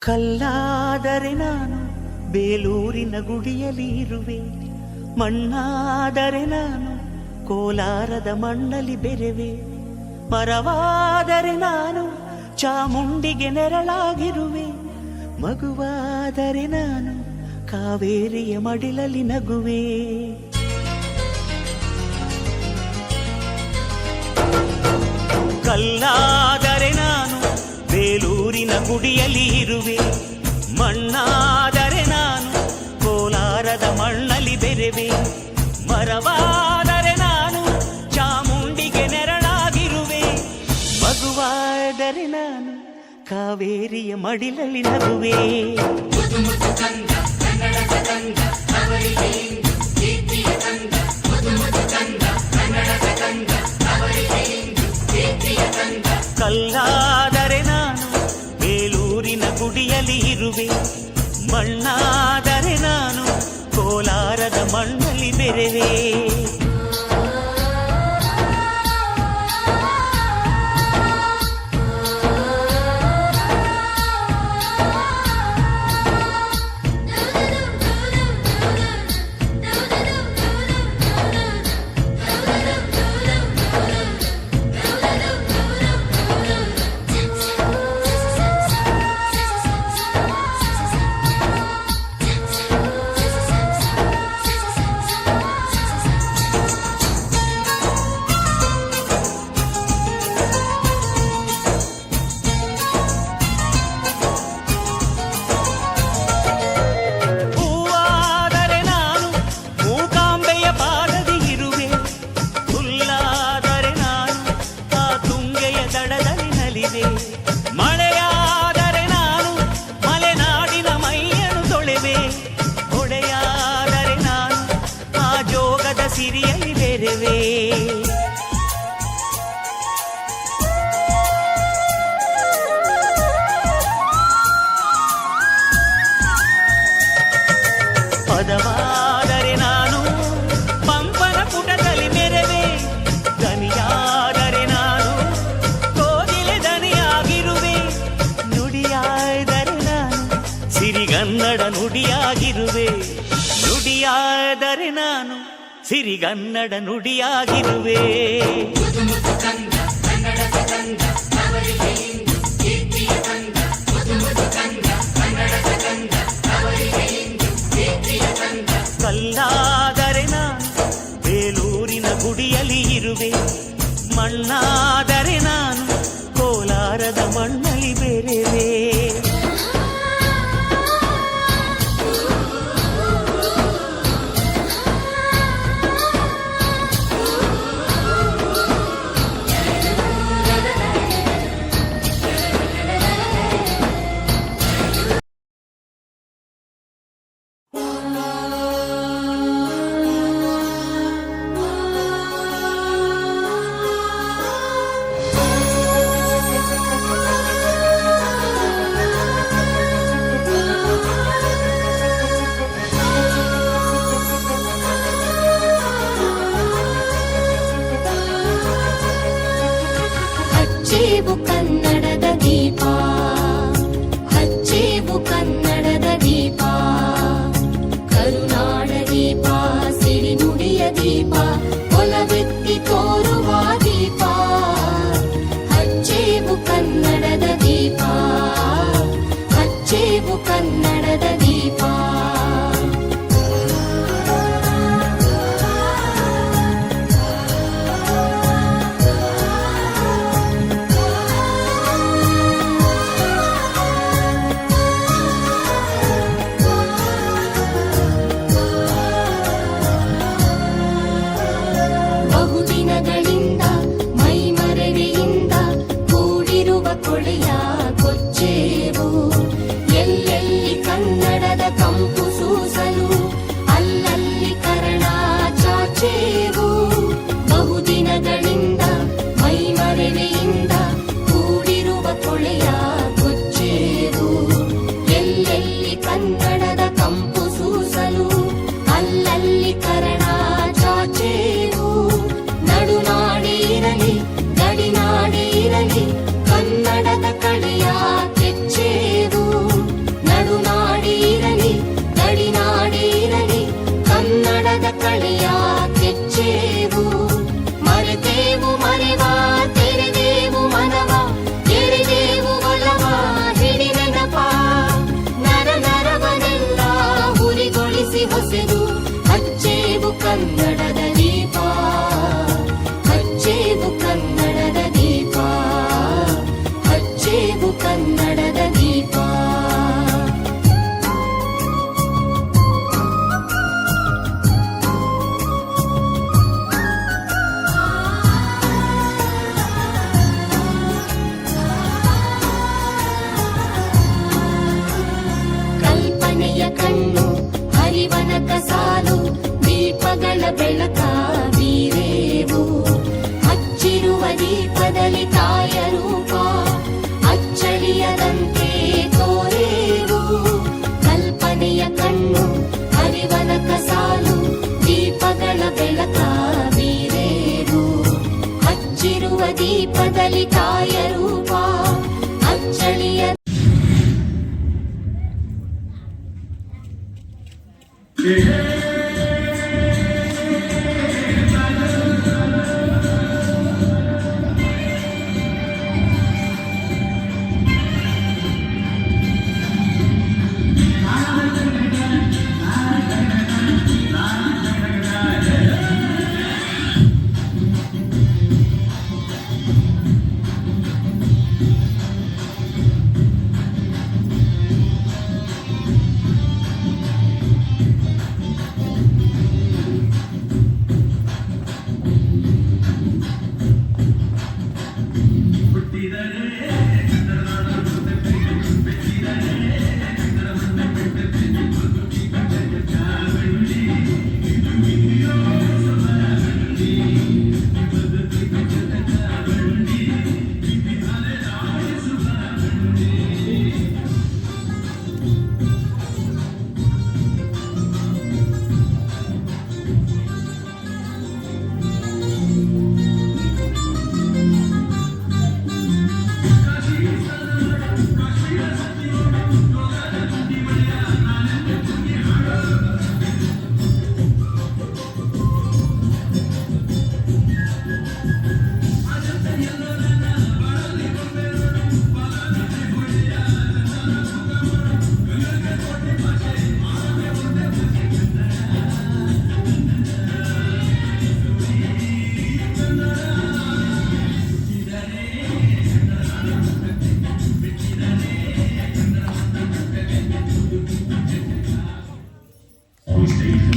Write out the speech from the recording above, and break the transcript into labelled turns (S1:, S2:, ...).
S1: ಕಲ್ಲಾದರೆ ನಾನು ಬೇಲೂರಿನ ಗುಡಿಯಲ್ಲಿ ಇರುವೆ, ಮಣ್ಣಾದರೆ ನಾನು ಕೋಲಾರದ ಮಣ್ಣಲ್ಲಿ ಬೆರೆವೆ, ಮರವಾದರೆ ನಾನು ಚಾಮುಂಡಿಗೆ ನೆರಳಾಗಿರುವೆ, ಮಗುವಾದರೆ ನಾನು ಕಾವೇರಿಯ ಮಡಿಲಲ್ಲಿ ನಗುವೆ. ಕಲ್ಲಾದರೆ ನಾನು ಬೇಲೂರಿನ ಗುಡಿಯಲ್ಲಿ ಇರುವೆ, ಮಣ್ಣಾದರೆ ನಾನು ಕೋಲಾರದ ಮಣ್ಣಲ್ಲಿ ಬೆರೆವೆ, ಮರವಾದರೆ ನಾನು ಚಾಮುಂಡಿಗೆ ನೆರಳಾಗಿರುವೆ, ಮಗುವಾದರೆ ನಾನು ಕಾವೇರಿಯ ಮಡಿಲಲ್ಲಿ ನಗುವೆ. ಕಲ್ಲಾದರೆ ನಾನು ಬೇಲೂರಿನ ಗುಡಿಯಲ್ಲಿ ಇರುವೆ, ಮಣ್ಣಾದರೆ ನಾನು ಕೋಲಾರದ ಮಣ್ಣಲ್ಲಿ ಬೆರೆವೆ. ಮಳೆಯಾದರೆ ನಾನು ಮಲೆನಾಡಿನ ಮೈಯನ್ನು ತೊಳೆವೆ, ಹೊಡೆಯಾದರೆ ನಾನು ಆ ಜೋಗದ ಸಿರಿಯಲ್ಲಿ ಬೆರೆವೆ. ಪದವಾದರೆ ನಾನು ಪಂಪನ ಪುಟದಲ್ಲಿ ಮೆರೆವೆ, ದನಿಯಾದರೆ ನಾನು ಕೋಗಿಲೆ ದನಿಯಾಗಿರುವೆ, ನುಡಿಯಾದರೆ ನಾನು ಸಿರಿಗನ್ನಡ ನುಡಿಯಾಗಿರುವೆ, ನುಡಿಯಾದರೆ ನಾನು ಸಿರಿಗನ್ನಡ ನುಡಿಯಾಗಿರುವೆ. ಕಲ್ಲಾದರೆ ನಾನು ಬೇಲೂರಿನ ಗುಡಿಯಲ್ಲಿ ಇರುವೆ, ಮಣ್ಣಾದರೆ ನಾನು ಕೋಲಾರದ ಮಣ್ಣಲ್ಲಿ ಬೆರೆವೆ.
S2: On stage